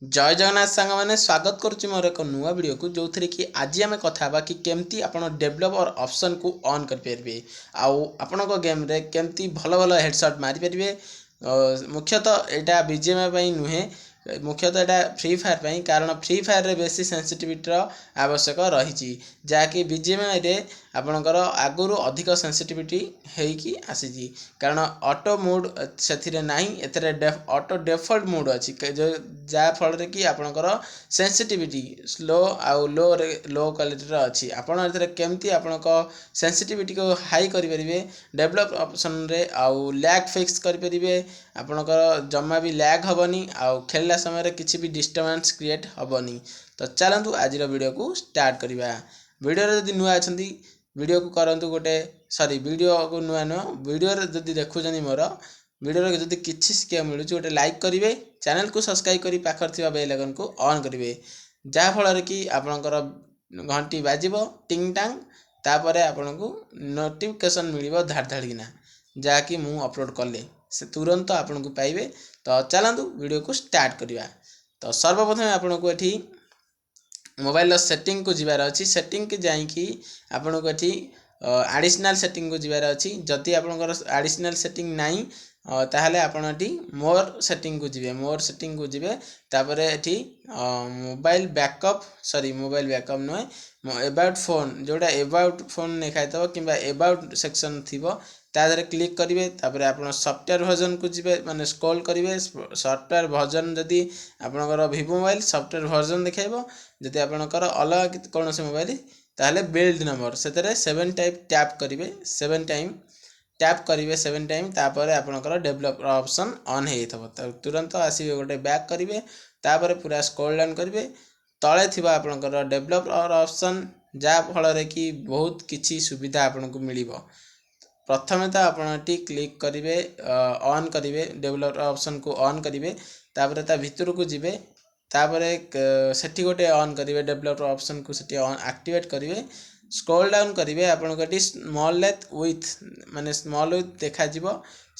जय जगन्नाथ सांग मैंने स्वागत करुच्ची मोर एक नुआ वीडियो को जो थी कि आज आम कथा कि केमती आपण डेभलप और ऑप्शन को ऑन करेंगे आउ आपण गेम रे केमती भल भल हेडशॉट मारी पारे। मुख्यतः यहाँ बीजीएमआई नुहे, मुख्यतः यहाँ फ्री फायर पर कारण फ्री फायर रे बेसी सेंसिटिविटी आवश्यक रही जहाँकि बीजीएमआई रे आपणकर आगुरी अधिक सेंसिटिविटी होगी आसी कारण ऑटो मोड से ना ऑटो डिफॉल्ट मोड अच्छी जहाँ फल कि आपणकर सेंसिटिविटी स्लो आउ लो क्वालिटी अच्छी आपड़ केमती आपण सेंसिटिविटी को हाई करेंगे डेवलप ऑप्शन रे आउ लैग फिक्स करेंगे आपणकर जमा भी लैग हेनी आउ खेलला समय किसी भी डिस्टर्बेंस क्रिएट हेनी। तो चलतु आज वीडियो को स्टार्ट करवा। वीडियो जदि नुआ अच्छा वीडियो को करंतु गोटे सॉरी वीडियो को नुआ नुआ वीडियो जदि देखुं मोर वीडियो जदि किसी शिक्षा मिलूँ गोटे लाइक करेंगे, चैनल को सब्सक्राइब कर पाखर बेल आइकन को ऑन करेंगे जहाँफल कि आपणकर घंटी बाजिब टिंग टांग तापर आपण को नोटिफिकेशन मिल धाड़ धाड़ना जहाँकि मु अपलोड कले से तुरंत आपन को पाइबे। तो चलतु वीडियो को स्टार्ट करवा। तो सर्वप्रथम आपन को ये मोबाइल सेटिंग को जीवार अच्छी सेटिंग के जाइकी आपन को ये एडिशनल सेटिंग को जीवार अच्छी जदि आपनकर एडिशनल सेटिंग नाई ताहले आपण एटी मोर सेटिंग को जीवे मोर सेटिंग को जीवे तापर एटी मोबाइल बैकअप नुहे एबाउट फोन जोड़ा एबाउट फोन लिखाई थो कि एबाउट सेक्शन थी तादे क्लिक करेंगे तापर आप सॉफ्टवेयर वर्जन को जीवे माने स्क्रॉल करेंगे सॉफ्टवेयर वर्जन जदि आपणकर वीवो मोबाइल सॉफ्टवेयर वर्जन देखो जदि आपणकर अलग कौन से मोबाइल ताहले बिल्ड नंबर से 7 टाइप टैप करेंगे 7 टाइम टैप करेंगे 7 टाइम तापर आपणकर डेवलप ऑप्शन ऑन हो तुरंत आसवे गोटे बैक करेंगे तापर पूरा स्क्रॉल डाउन करेंगे तले थी आपणकर डेवलप ऑप्शन जहाँ फल कि बहुत किसी सुविधा आपन को मिल। प्रथमे तो आपड़ी क्लिक करेंगे ऑन करेंगे डेवलप ऑप्शन को ऑन करेंगे तापर ता भितर को जीवे तापर सेठी गोटे ऑन करेंगे डेवलप ऑप्शन को सेठी ऑन एक्टिवेट करेंगे स्क्रॉल डाउन करेंगे आपन को स्मॉल लेथ विथ माने स्मॉल विथ देखा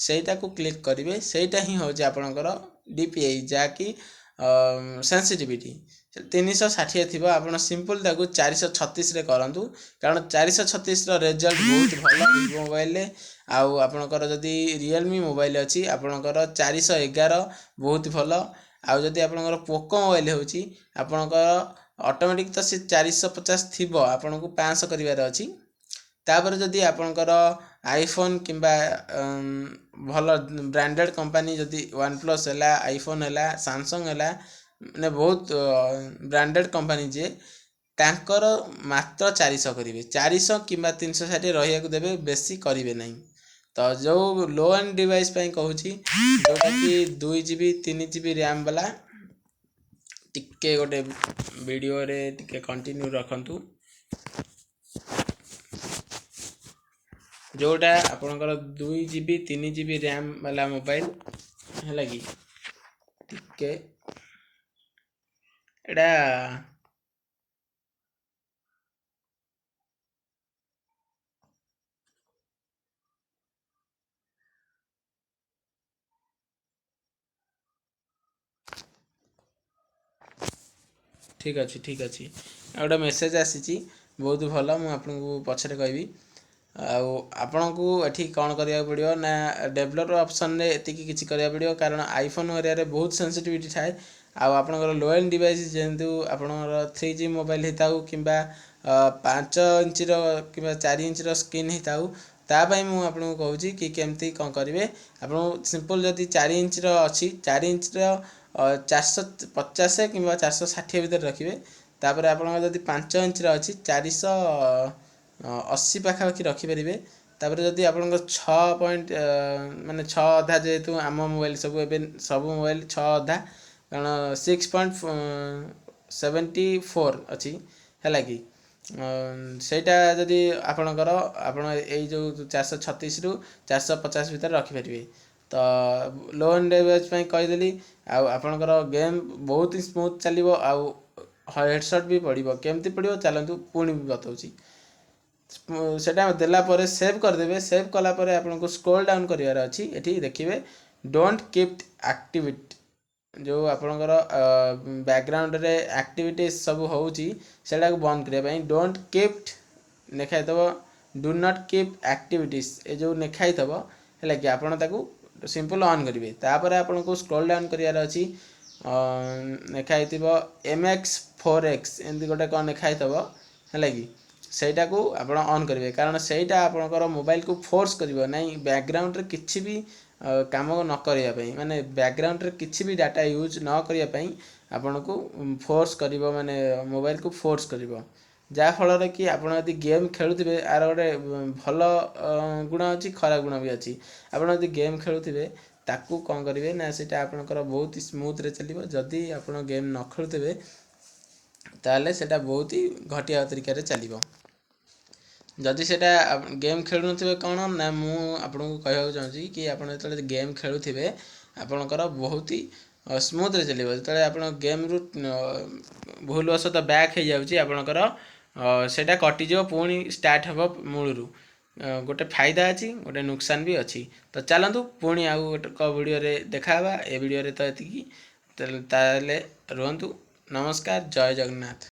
सेटा को क्लिक करेंगे सेटा ही हूँ आपणकर डीपीआई जहाँकि सेंसिटिविटी 360 थी आप सिंपल ताकू 436 रे करंतु कारण 436 रिजल्ट बहुत भल वीवो मोबाइल आउ आपणकर जदि रियलमी मोबाइल अच्छी आपणकर 411 बहुत भल आउ जदि आपणकर पोको मोबाइल होची आपणकर ऑटोमेटिक तो से 450 थी आपन को 500 करिवार अच्छी तापर जदि आपणकर आईफोन किंबा भल ब्रांडेड कंपनी जदि वन प्लस है आईफोन है सैमसंग है मैंने बहुत ब्रांडेड कंपनी जे तांकर मात्र 400 करेंगे 400 कि 360 रहा देवे बेसी करेंगे नहीं। तो जो लो एंड डिवाइस कहूँ जोटा कि 2 GB 3 GB रैम वाला टिके गोटे वीडियो रे टिके कंटिन्यू रखंतु जोटा आपणकर 2 GB 3 GB रैम वाला मोबाइल है लगी टिके एटा ठीक अच्छे गोटे मेसेज आसी बहुत भल मुझे पछरे कहबी आपण को ये कौन करा पड़ो ना डेवलप ऑप्शन रे एतिकी किसी करा पड़ो कारण आईफोन एरिया बहुत सेंसिटिविटी थाए आपणकर लो एंड डिवाइस जेहेतु आपणकर 3G मोबाइल होता कि 5 इंच कि 4 इंच स्क्रीन होता तापाई मुझे आपको कहूँ कि केमती कौन करेंगे आप सिंपल जदि 4 इंच अच्छी 4 इंच 450 कि 460 भितर रखिए तापर आप 5 इंच अच्छी 480 पाखापाखि रखिपारे तापर जदि आप 6 पॉइंट माने 6 अधा जेहेतु आम मोबाइल सब मोबाइल 6 अधा कारण 6.74 अच्छी है कि सेटा जदि आपणकर आपण जो 436 रु 450 भितर रखिपारे। तो लो एंड डिवाइस कहीदेली आपणकर गेम बहुत ही स्मूथ चलो हेडशॉट भी पड़ो केमती पड़ो चलतु पुणी भी बताऊँ सेटा देलापर सेव करदे सेव कलापर आपको स्क्रॉल डाउन करार अच्छी ये देखिए डोंट कीप एक्टिविटी जो आपणकर बैकग्राउंड रे एक्टिविटीज सब होउची सेटा को बंद करिया पई डोंट कीप लिखाई थबो डू नॉट कीप एक्टिविटीज ए जो लिखाई थबो हैला कि आपण ताको सिंपल ऑन करिवे तापर आपण को स्क्रॉल डाउन करियार अछि लिखाई थबो mx4x एंदी गोटे कोन लिखाई थबो हैला कि ସେଇଟା को आपण ऑन करिवे कारण ସେଇଟା आपणकर मोबाइल को फोर्स करिवो नै बैकग्राउंड रे किछि भी काम न करिया पई माने बैकग्राउंड रे किछि भी डाटा यूज न करिया पई आपण को फोर्स करिवो माने मोबाइल को फोर्स करिवो जा फल रे कि आपण यदि गेम खेलुथिबे आर गोटे भल गुण अछि खराब गुण भी अछि आपण यदि गेम खेलुथिबे ताकू कोन करिवे ना सेटा आपणकर बहुत स्मूथ रे चलिवो जदि आपण गेम न खेलुथिबे ताले सेटा बहुत ही घटिया तरीका रे चलिवो जदि सेटा गेम खेलु नथिबे कोन ना मु आपन को कहबा चाहूची कि आपन जतले गेम खेलुथिबे आपनकर बहुत ही स्मूथ रे चलिबो जतले आपन गेम रु भूल वशत बैक हे जाउची आपनकर सेटा कटि जो पुणी स्टार्ट हबो मूलरू गोटे फायदा अछि गोटे नुकसान भी अछि तो चलंतु पुणी आउ गोटे वीडियो रे देखाबा ए वीडियो रे तो एतिकी ताले रहंतु नमस्कार जय जगन्नाथ।